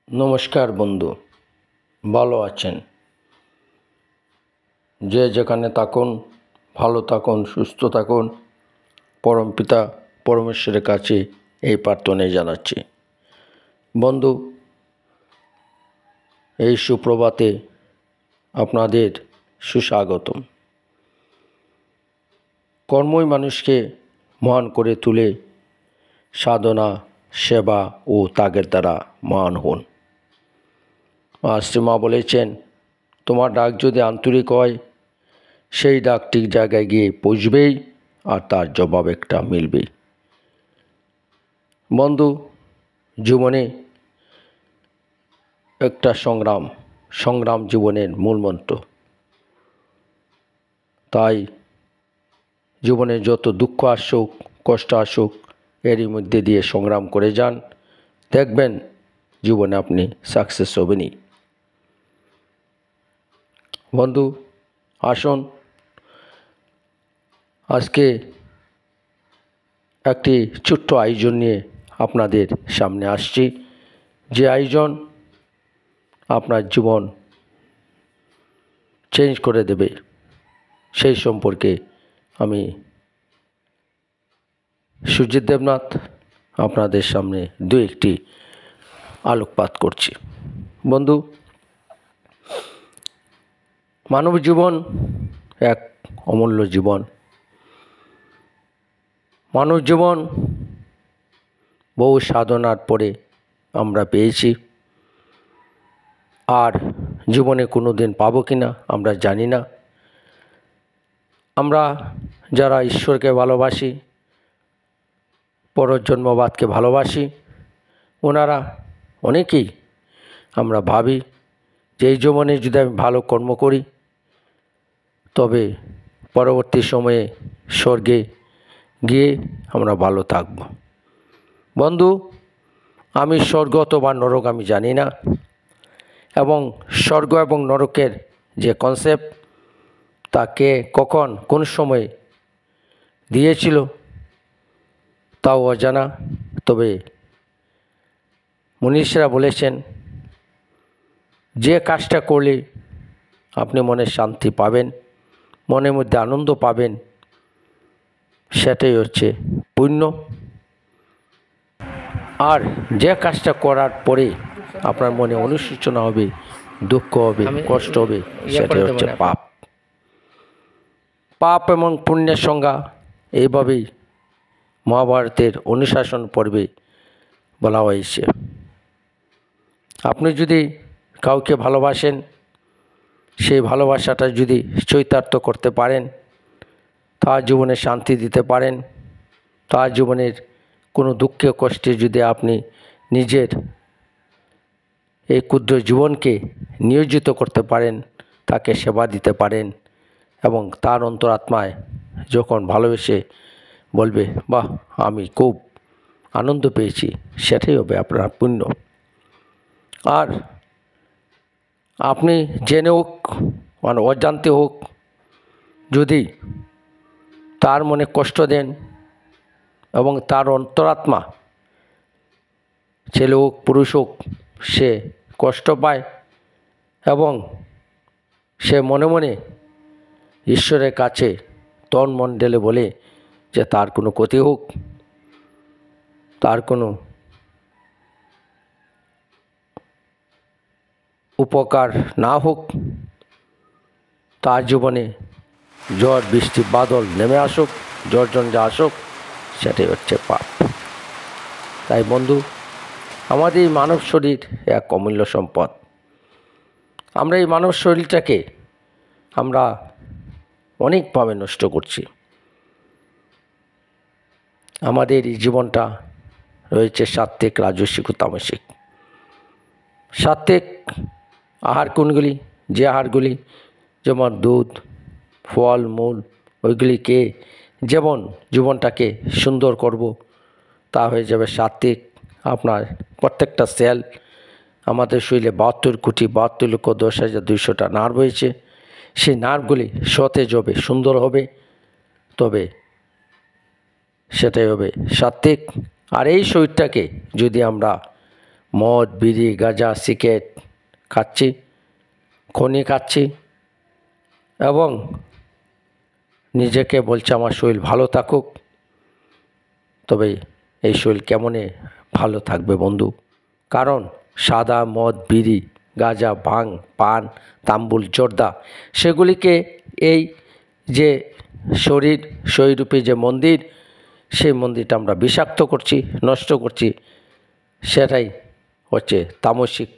নমস্কার বন্ধু, ভালো আছেন? যে যেখানে থাকুন ভালো থাকুন, সুস্থ থাকুন। পরমপিতা পরমেশ্বরের কাছে এই প্রার্থনাই জানাচ্ছি। বন্ধু, এই সুপ্রভাতে আপনাদের সুস্বাগতম। কর্মই মানুষকে মহান করে তুলে, সাধনা, সেবা ও ত্যাগের দ্বারা মহান হন। শ্রী মা বলেছেন, তোমার ডাক যদি আন্তরিক হয়, সেই ডাক ঠিক জায়গায় গিয়ে পৌঁছবেই, আর তার জবাব একটা মিলবেই। বন্ধু, জীবনে একটা সংগ্রাম জীবনের মূলমন্ত্র। তাই জীবনে যত দুঃখ আসুক, কষ্ট আসুক, এরই মধ্যে দিয়ে সংগ্রাম করে যান, দেখবেন জীবনে আপনি সাকসেস হবেনই। বন্ধু, আসুন আজকে একটি ছোট্ট আয়োজন নিয়ে আপনাদের সামনে আসছি, যে আয়োজন আপনার জীবন চেঞ্জ করে দেবে। সেই সম্পর্কে আমি সুজিত দেবনাথ আপনাদের সামনে দু একটি আলোকপাত করছি। বন্ধু, মানব জীবন এক অমূল্য জীবন। মানব জীবন বহু সাধনার পরে আমরা পেয়েছি, আর জীবনে কোনো দিন পাবো কি না আমরা জানি না। আমরা যারা ঈশ্বরকে ভালোবাসি, পরজন্মবাদকে ভালোবাসি, ওনারা অনেকেই আমরা ভাবি যে এই জীবনে যদি আমি ভালো কর্ম করি, তবে পরবর্তী সময়ে স্বর্গে গিয়ে আমরা ভালো থাকব। বন্ধু, আমি স্বর্গ অথবা নরক আমি জানি না, এবং স্বর্গ এবং নরকের যে কনসেপ্ট তাকে কখন কোন সময় দিয়েছিল তাও অজানা। তবে মনীষীরা বলেছেন, যে কাজটা করলে আপনি মনে শান্তি পাবেন, মনের মধ্যে আনন্দ পাবেন, সেটাই হচ্ছে পুণ্য। আর যে কাজটা করার পরে আপনার মনে অনুশোচনা হবে, দুঃখ হবে, কষ্ট হবে, সেটাই হচ্ছে পাপ। পাপ এবং পুণ্যের সংজ্ঞা এইভাবেই মহাভারতের অনুশাসন পর্বে বলা হয়েছে। আপনি যদি কাউকে ভালোবাসেন, সেই ভালোবাসাটা যদি চরিতার্থ করতে পারেন, তার জীবনে শান্তি দিতে পারেন, তার জীবনের কোনো দুঃখে কষ্টে যদি আপনি নিজের এই ক্ষুদ্র জীবনকে নিয়োজিত করতে পারেন, তাকে সেবা দিতে পারেন, এবং তার অন্তরাত্মায় যখন ভালোবেসে বলবে, বাহ, আমি খুব আনন্দ পেয়েছি, সেটাই হবে আপনার পুণ্য। আর আপনি জেনে হোক মানে অজান্তে হোক, যদি তার মনে কষ্ট দেন এবং তার অন্তরাত্মা, ছেলে হোক পুরুষ হোক, সে কষ্ট পায় এবং সে মনে মনে ঈশ্বরের কাছে তন মন ঢেলে বলে যে তার কোনো ক্ষতি হোক, তার কোনো উপকার না হোক, তার জীবনে ঝড় বৃষ্টি বাদল নেমে আসুক, ঝড়ঝঞ্ঝা আসুক, সেটাই হচ্ছে পাপ। তাই বন্ধু, আমাদের এই মানব শরীর এক অমূল্য সম্পদ। আমরা এই মানব শরীরটাকে আমরা অনেকভাবে নষ্ট করছি। আমাদের এই জীবনটা রয়েছে সাত্ত্বিক, রাজসিক ও তামসিক। সাত্ত্বিক আহার কোনগুলি? যে আহারগুলি যেমন দুধ, ফল মূল, ওইগুলিকে যেমন জীবনটাকে সুন্দর করব, তা হয়ে যাবে সাত্ত্বিক। আপনার প্রত্যেকটা সেল, আমাদের শরীরে 72,72,10,200টা নার্ভ হয়েছে, সেই নার্ভগুলি সতেজ হবে, সুন্দর হবে, তবে সেটাই হবে সাত্ত্বিক। আর এই শরীরটাকে যদি আমরা মদ, বিড়ি, গাঁজা, সিগারেট খাচ্ছি, খনি খাচ্ছি এবং নিজেকে বলছে আমার শরীর ভালো থাকুক। তবে এই শরীর কেমনে ভালো থাকবে বন্ধু? কারণ সাদা মদ, বিড়ি, গাঁজা, ভাং, পান, তাম্বুল, জর্দা সেগুলিকে এই যে শরীররূপী যে মন্দির, সেই মন্দিরটা আমরা বিষাক্ত করছি, নষ্ট করছি। সেটাই হচ্ছে তামসিক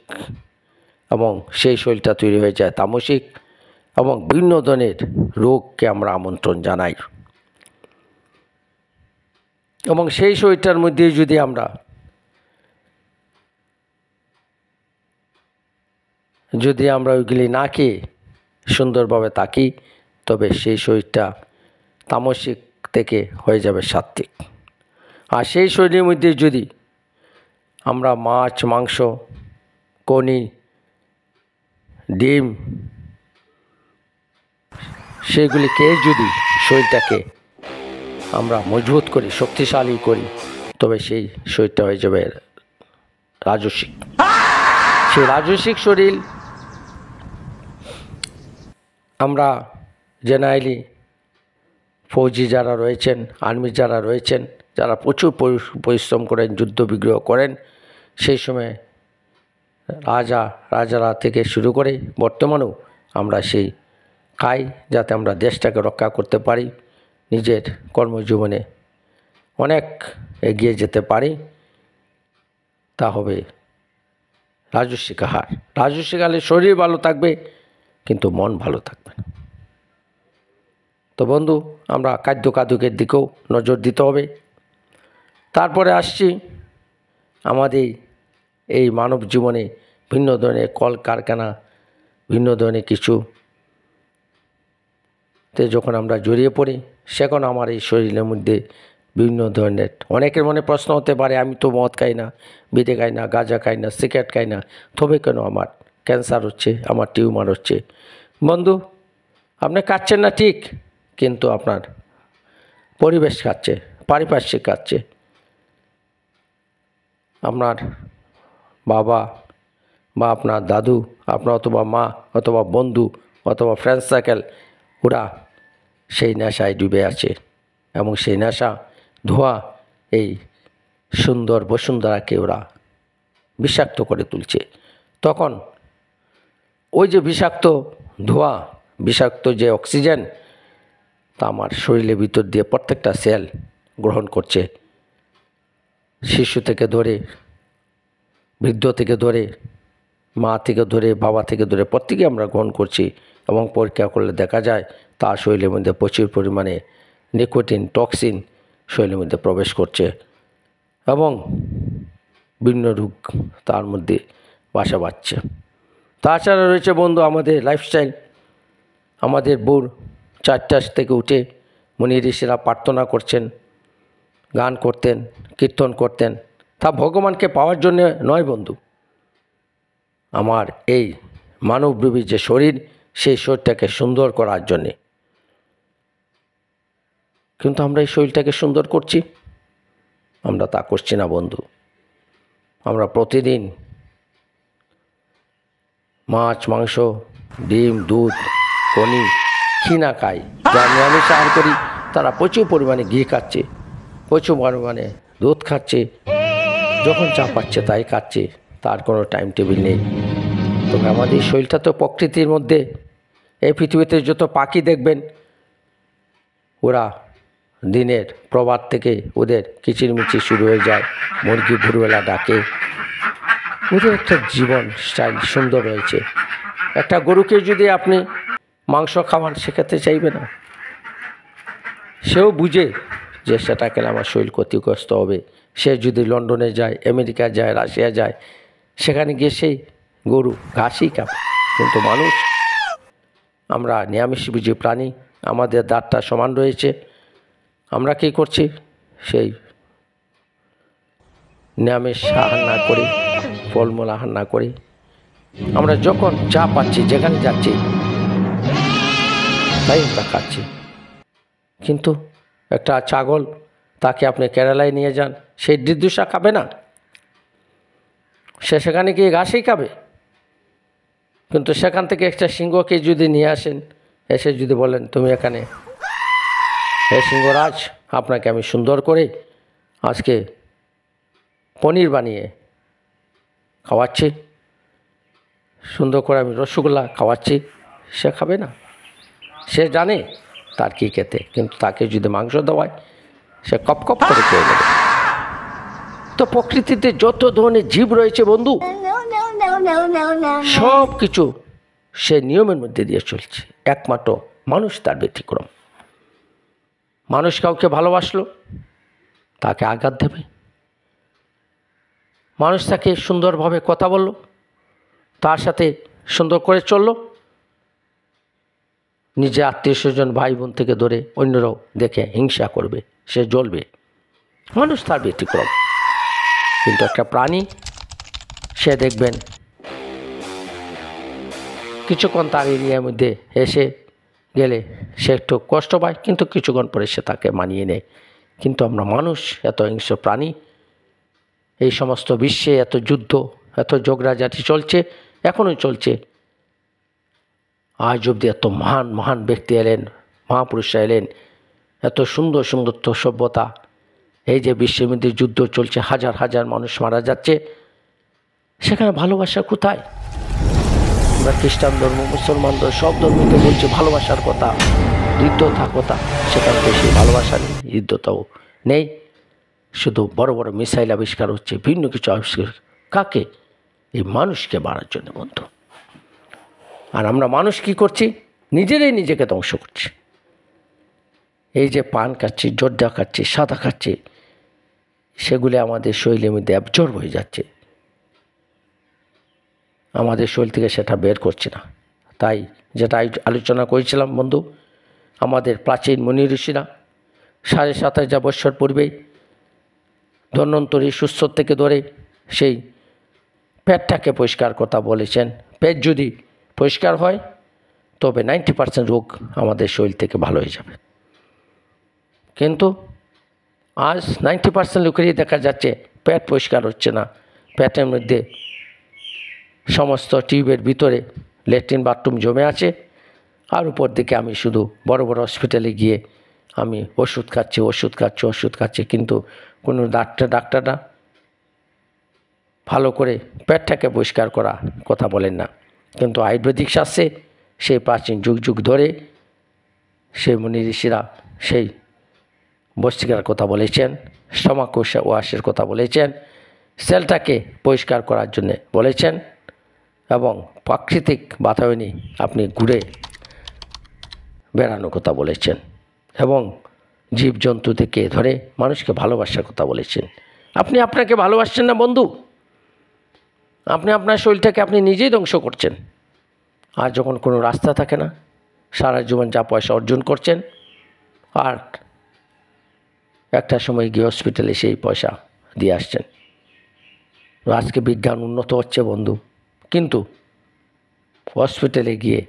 এবং সেই শরীরটা তৈরি হয়ে যায় তামসিক এবং বিভিন্ন ধরনের রোগকে আমরা আমন্ত্রণ জানাই। এবং সেই শরীরটার মধ্যে যদি আমরা ওইগুলি না খেয়ে সুন্দরভাবে থাকি, তবে সেই শরীরটা তামসিক থেকে হয়ে যাবে সাত্ত্বিক। আর সেই শরীরের মধ্যে যদি আমরা মাছ, মাংস, কনি, ডিম সেগুলি খেয়ে যদি শরীরটাকে আমরা মজবুত করি, শক্তিশালী করি, তবে সেই শরীরটা হয়ে যাবে রাজসিক। সেই রাজসিক শরীর আমরা জেনারেলি ফৌজি যারা রয়েছেন, আর্মি যারা রয়েছেন, যারা প্রচুর পরিশ্রম করেন, যুদ্ধ বিগ্রহ করেন, সেই সময় রাজারা থেকে শুরু করে বর্তমানেও আমরা সেই খাই, যাতে আমরা দেশটাকে রক্ষা করতে পারি, নিজের কর্মজীবনে অনেক এগিয়ে যেতে পারি। তা হবে রাজস্বিক আহার। রাজস্বিক আহারে শরীর ভালো থাকবে কিন্তু মন ভালো থাকবে না। তো বন্ধু, আমরা খাদ্যের দিকেও নজর দিতে হবে। তারপরে আসছি আমাদের এই মানব জীবনে ভিন্ন ধরনের কলকারখানা, ভিন্ন ধরনের কিছুতে যখন আমরা জড়িয়ে পড়ি, সেখন আমার এই শরীরের মধ্যে বিভিন্ন ধরনের, অনেকের মনে প্রশ্ন হতে পারে, আমি তো মদ খাই না, বিড়ি খাই না, গাঁজা খাই না, সিগারেট খাই না, তবে কেন আমার ক্যান্সার হচ্ছে, আমার টিউমার হচ্ছে? বন্ধু, আপনি খাচ্ছেন না ঠিক, কিন্তু আপনার পরিবেশ খাচ্ছে, পারিপার্শ্বিক খাচ্ছে। আপনার বাবা বা আপনার দাদু, আপনার অথবা মা অথবা বন্ধু অথবা ফ্রেন্ড সার্কেল, ওরা সেই নেশায় ডুবে আছে এবং সেই নেশা ধোঁয়া এই সুন্দর বসুন্ধরাকে ওরা বিষাক্ত করে তুলছে। তখন ওই যে বিষাক্ত ধোঁয়া, বিষাক্ত যে অক্সিজেন, তা আমার শরীরের ভিতর দিয়ে প্রত্যেকটা সেল গ্রহণ করছে। শিশু থেকে ধরে, বৃদ্ধ থেকে ধরে, মা থেকে ধরে, বাবা থেকে ধরে প্রত্যেকে আমরা গ্রহণ করছি এবং পরীক্ষা করলে দেখা যায় তার শরীরের মধ্যে প্রচুর পরিমাণে নিকোটিন, টক্সিন শরীরের মধ্যে প্রবেশ করছে এবং বিভিন্ন রোগ তার মধ্যে বাসা বাঁধছে। তাছাড়া রয়েছে বন্ধু আমাদের লাইফস্টাইল। আমাদের ভোর 4টা থেকে উঠে মুনি ঋষিরা প্রার্থনা করছেন, গান করতেন, কীর্তন করতেন। তা ভগবানকে পাওয়ার জন্য নয় বন্ধু, আমার এই মানবরূপী যে শরীর, সেই শরীরটাকে সুন্দর করার জন্যে। কিন্তু আমরা এই শরীরটাকে সুন্দর করছি? আমরা তা করছি না বন্ধু। আমরা প্রতিদিন মাছ, মাংস, ডিম, দুধ, পনি না খাই। যারা নিরামিষ আহার করি তারা প্রচুর পরিমাণে ঘি খাচ্ছে, প্রচুর পরিমাণে দুধ খাচ্ছে, যখন চা পাচ্ছে তাই খাচ্ছে, তার কোনো টাইম টেবিল নেই। তবে আমাদের শরীরটা তো প্রকৃতির মধ্যে, এই পৃথিবীতে যত পাখি দেখবেন, ওরা দিনের প্রভাত থেকে ওদের কিচিরমিচির শুরু হয়ে যায়, মুরগি ভোরবেলা ডাকে, ওদের একটা জীবন স্টাইল সুন্দর রয়েছে। একটা গরুকে যদি আপনি মাংস খাওয়ান, শেখাতে চাইবে না। সেও বুঝে যে সেটা খেলে আমার শরীর ক্ষতিগ্রস্ত হবে। সে যদি লন্ডনে যায়, আমেরিকা যায়, রাশিয়া যায়, সেখানে গিয়ে সেই গরু ঘাসই খাবে। কিন্তু মানুষ, আমরা নিরামিষভোজী প্রাণী, আমাদের দাঁতটা সমান রয়েছে। আমরা কী করছি? সেই নিরামিষ আহার না করে, ফলমূল আহার না করে, আমরা যখন যা পাচ্ছি, যেখানে যাচ্ছি তাই আমরা খাচ্ছি। কিন্তু একটা ছাগল, তাকে আপনি কেরালায় নিয়ে যান, সেই ডিদুসা খাবে না, সে সেখানে গিয়ে ঘাসই খাবে। কিন্তু সেখান থেকে একটা সিংহকে যদি নিয়ে আসেন, এসে যদি বলেন তুমি এখানে, হে সিংহরাজ, আপনাকে আমি সুন্দর করে আজকে পনির বানিয়ে খাওয়াচ্ছি, সুন্দর করে আমি রসগোল্লা খাওয়াচ্ছি, সে খাবে না। সে জানে তার কী খেতে, কিন্তু তাকে যদি মাংস দেওয়ায় সে কপ কপ করে খেয়ে নেবে। তো প্রকৃতিতে যত ধরনের জীব রয়েছে বন্ধু, সব কিছু সে নিয়মের মধ্যে দিয়ে চলছে, একমাত্র মানুষ তার ব্যতিক্রম। মানুষ কাউকে ভালোবাসলো, তাকে আঘাত দেবে। মানুষ তাকে সুন্দরভাবে কথা বলল, তার সাথে সুন্দর করে চলল, নিজে আত্মীয় স্বজন ভাই বোন থেকে ধরে অন্যরাও দেখে হিংসা করবে, সে জ্বলবে। মানুষ তার ব্যতিক্রম। কিন্তু একটা প্রাণী, সে দেখবেন কিছুক্ষণ তার এরিয়ার মধ্যে এসে গেলে সে একটু কষ্ট পায়, কিন্তু কিছুক্ষণ পরে সে তাকে মানিয়ে নেয়। কিন্তু আমরা মানুষ এত হিংস্র প্রাণী, এই সমস্ত বিশ্বে এত যুদ্ধ, এত ঝগড়াঝাটি চলছে, এখনও চলছে। আজ অবধি এত মহান মহান ব্যক্তি এলেন, মহাপুরুষরা এলেন, এত সুন্দর সুন্দর সভ্যতা। এই যে বিশ্বের মধ্যে যুদ্ধ চলছে, হাজার হাজার মানুষ মারা যাচ্ছে, সেখানে ভালোবাসা কোথায়? আমরা খ্রিস্টান ধর্ম, মুসলমান ধর্ম, সব ধর্মকে বলছে ভালোবাসার কথা, হৃদ্যতার কথা, সেখানে বেশি ভালোবাসা নেই, হৃদ্যতাও নেই। শুধু বড় বড় মিসাইল আবিষ্কার হচ্ছে, ভিন্ন কিছু আবিষ্কার। কাকে? এই মানুষকে মারার জন্য বন্ধু। আর আমরা মানুষ কি করছি? নিজেরাই নিজেকে ধ্বংস করছি। এই যে পান খাচ্ছি, জর্দা খাচ্ছি, সাদা খাচ্ছি, সেগুলি আমাদের শরীরের মধ্যে অ্যাবজর্ব হয়ে যাচ্ছে, আমাদের শরীর থেকে সেটা বের করছে না। তাই যেটা আলোচনা করেছিলাম বন্ধু, আমাদের প্রাচীন মুনি ঋষিরা ৭,৫০০ বৎসর পূর্বেই ধন্বন্তরী সুস্থ থেকে ধরে সেই পেটটাকে পরিষ্কার কথা বলেছেন। পেট যদি পরিষ্কার হয় তবে 90% রোগ আমাদের শরীর থেকে ভালো হয়ে যাবে। কিন্তু আজ 90% লোকেরই দেখা যাচ্ছে পেট পরিষ্কার হচ্ছে না, পেটের মধ্যে সমস্ত টিউবের ভিতরে ল্যাট্রিন বাথরুম জমে আছে। আর উপর দিকে আমি শুধু বড় বড় হসপিটালে গিয়ে আমি ওষুধ খাচ্ছি, কিন্তু কোনো ডাক্তাররা ভালো করে পেটটাকে পরিষ্কার করা কথা বলেন না। কিন্তু আয়ুর্বেদিক শাস্ত্রে সেই প্রাচীন যুগ যুগ ধরে সেই মুনি ঋষিরা সেই বস্তিকার কথা বলেছেন, স্টমাক ওয়াশের কথা বলেছেন, সেলটাকে পরিষ্কার করার জন্য বলেছেন, এবং প্রাকৃতিক বাতায়নে আপনি ঘুরে বেড়ানোর কথা বলেছেন, এবং জীবজন্তু থেকে ধরে মানুষকে ভালোবাসার কথা বলেছেন। আপনি আপনাকে ভালোবাসছেন না বন্ধু, আপনি আপনার শরীরটাকে আপনি নিজেই ধ্বংস করছেন। আর যখন কোনো রাস্তা থাকে না, সারা জীবন যা পয়সা অর্জন করছেন, আর একটা সময় গিয়ে হসপিটালে সেই পয়সা দিয়ে আসছেন। আজকে বিজ্ঞান উন্নত হচ্ছে বন্ধু, কিন্তু হসপিটালে গিয়ে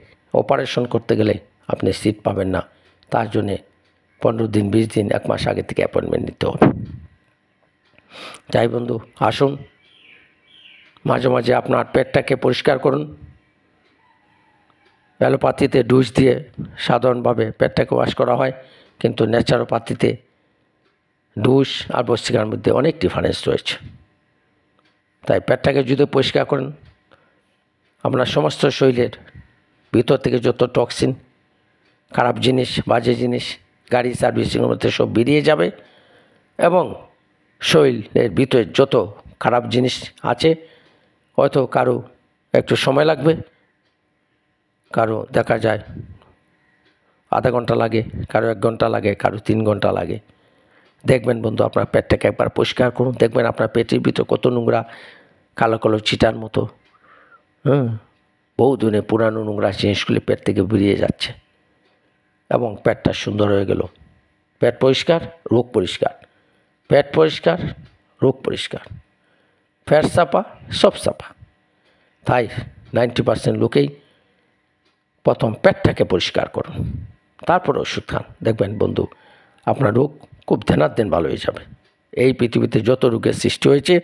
অপারেশন করতে গেলে আপনি সিট পাবেন না, তার জন্যে 15 দিন 20 দিন 1 মাস আগে থেকে অ্যাপয়েন্টমেন্ট নিতে হবে। তাই বন্ধু, আসুন মাঝে মাঝে আপনার পেটটাকে পরিষ্কার করুন। অ্যালোপ্যাথিতে ডুস দিয়ে সাধারণভাবে পেটটাকে ওয়াশ করা হয়, কিন্তু ন্যাচারোপ্যাথিতে ডুস আর বস্তিকার মধ্যে অনেক ডিফারেন্স রয়েছে। তাই পেটটাকে যদি পরিষ্কার করেন, আপনার সমস্ত শরীরের ভিতর থেকে যত টক্সিন, খারাপ জিনিস, বাজে জিনিস গাড়ি সার্ভিসিংয়ের মধ্যে সব বেরিয়ে যাবে, এবং শরীরের ভিতরে যত খারাপ জিনিস আছে, হয়তো কারো একটু সময় লাগবে, কারো দেখা যায় আধা ঘন্টা লাগে, কারো 1 ঘন্টা লাগে, কারো 3 ঘন্টা লাগে। দেখবেন বন্ধু, আপনার পেটটাকে একবার পরিষ্কার করুন, দেখবেন আপনার পেটের ভিতরে কত নোংরা কালো কালো চিটার মতো বহু দিনে পুরানো নোংরা জিনিসগুলি পেট থেকে বেরিয়ে যাচ্ছে, এবং পেটটা সুন্দর হয়ে গেল। পেট পরিষ্কার, রোগ পরিষ্কার, পেট পরিষ্কার, রোগ পরিষ্কার, পেট সাফা, সব সাফা। তাই 90% লোকেই প্রথম পেটটাকে পরিষ্কার করুন, তারপর ওষুধ খান। দেখবেন বন্ধু, আপনার রোগ খুব ধ্যানার দিন ভালো হয়ে যাবে। এই পৃথিবীতে যত রোগের সৃষ্টি হয়েছে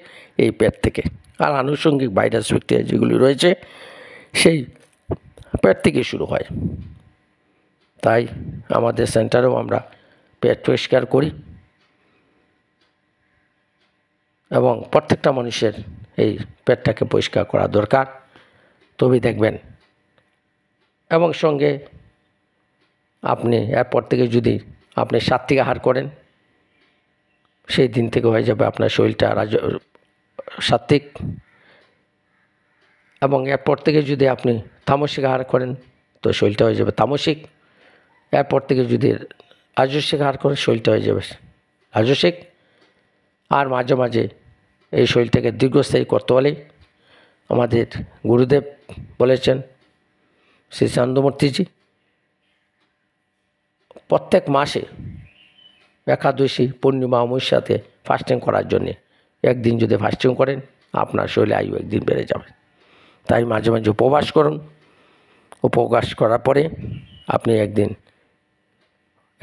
এই পেট থেকে, আর আনুষঙ্গিক ভাইরাস ব্যাকটেরিয়া যেগুলি রয়েছে সেই পেট থেকে শুরু হয়। তাই আমাদের সেন্টারেও আমরা পেট পরিষ্কার করি এবং প্রত্যেকটা মানুষের এই পেটটাকে পরিষ্কার করা দরকার, তবেই দেখবেন। এবং সঙ্গে আপনি এরপর থেকে যদি আপনি সাত্ত্বিক আহার করেন, সেই দিন থেকে হয়ে যাবে আপনার শরীরটা সাত্ত্বিক। এবং এরপর থেকে যদি আপনি তামসিক আহার করেন তো শরীরটা হয়ে যাবে তামসিক। এরপর থেকে যদি রাজস্বিক আহার করেন শরীরটা হয়ে যাবে রাজস্বিক। আর মাঝে মাঝে এই শরীরটাকে দীর্ঘস্থায়ী করতে হলে আমাদের গুরুদেব বলেছেন, শ্রী চান্দমূর্তিজি, প্রত্যেক মাসে একাদশী, পূর্ণিমা, অমাবস্যাতে ফাস্টিং করার জন্যে। একদিন যদি ফাস্টিং করেন আপনার শরীরে আয়ু একদিন বেড়ে যাবে। তাই মাঝে মাঝে উপবাস করুন। উপবাস করার পরে আপনি একদিন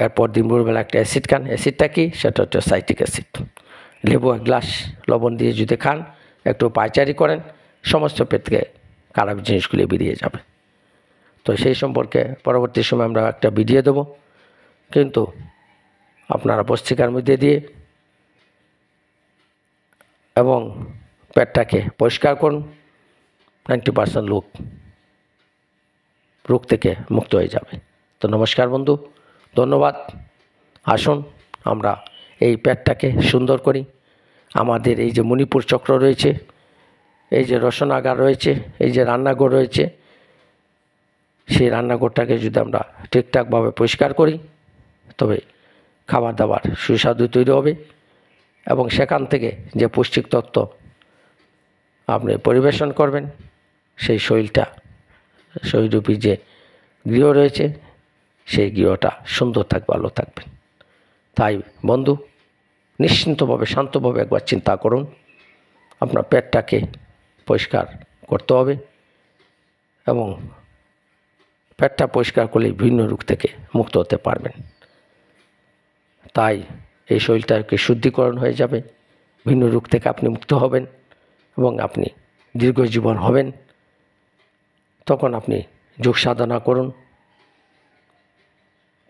এরপর দিন ভোরবেলা একটা অ্যাসিড খান। অ্যাসিডটা কি? সেটা হচ্ছে সাইট্রিক অ্যাসিড। লেবু এক গ্লাস লবণ দিয়ে যদি খান, একটু পায়চারি করেন, সমস্ত পেট থেকে খারাপ জিনিসগুলি বেরিয়ে যাবে। তো সেই সম্পর্কে পরবর্তী সময় আমরা একটা ভিডিও দেবো, কিন্তু আপনারা পত্রিকার মধ্যে দিয়ে এবং পেটটাকে পরিষ্কার করুন। 90% লোক রোগ থেকে মুক্ত হয়ে যাবে। তো নমস্কার বন্ধু, ধন্যবাদ। আসুন আমরা এই পেটটাকে সুন্দর করি। আমাদের এই যে মণিপুর চক্র রয়েছে, এই যে রসনাগার রয়েছে, এই যে রান্নাঘর রয়েছে, সেই রান্নাঘরটাকে যদি আমরা ঠিকঠাকভাবে পরিষ্কার করি তবে খাবার দাবার সুস্বাদু তৈরি হবে এবং সেখান থেকে যে পুষ্টিক তত্ত্ব আপনি পরিবেশন করবেন সেই শরীররূপী যে গৃহ রয়েছে সেই গৃহটা সুন্দর থাকবে, ভালো থাকবে। তাই বন্ধু, নিশ্চিন্তভাবে শান্তভাবে একবার চিন্তা করুন, আপনার পেটটাকে পরিষ্কার করতে হবে এবং পেটটা পরিষ্কার করলে বিভিন্ন রোগ থেকে মুক্ত হতে পারবেন। তাই এই শরীরটাকে শুদ্ধিকরণ হয়ে যাবে, ভিন্ন রোগ থেকে আপনি মুক্ত হবেন এবং আপনি দীর্ঘজীবন হবেন। তখন আপনি যোগ সাধনা করুন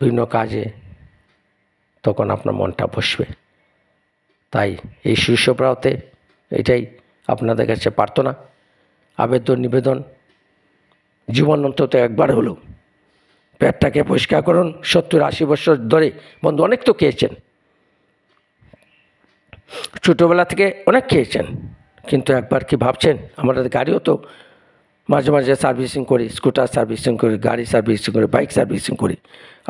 বিভিন্ন কাজে, তখন আপনার মনটা বসবে। তাই এই শীর্ষপ্রাহতে এটাই আপনাদের কাছে প্রার্থনা, আবেদন, নিবেদন, জীবন অন্তত একবার হলো পেটটাকে পরিষ্কার করুন। 70-80 বছর ধরে বন্ধু অনেক তো খেয়েছেন, ছোটোবেলা থেকে অনেক খেয়েছেন, কিন্তু একবার কি ভাবছেন? আমাদের গাড়িও তো মাঝে মাঝে সার্ভিসিং করি, স্কুটার সার্ভিসিং করি, গাড়ি সার্ভিসিং করি, বাইক সার্ভিসিং করি।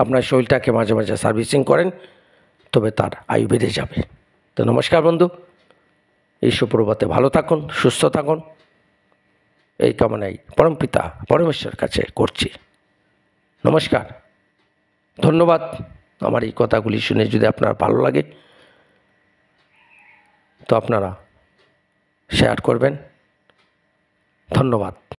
আপনার শরীরটাকে মাঝে মাঝে সার্ভিসিং করেন, তবে তার আয়ু বেড়ে যাবে। তো নমস্কার বন্ধু, এই সুপ্রভাতে ভালো থাকুন, সুস্থ থাকুন, এই কামনাই পরমপিতা পরমেশ্বর কাছে করছি। নমস্কার, ধন্যবাদ। আমার এই কথাগুলি শুনে যদি আপনার ভালো লাগে তো আপনারা শেয়ার করবেন। ধন্যবাদ।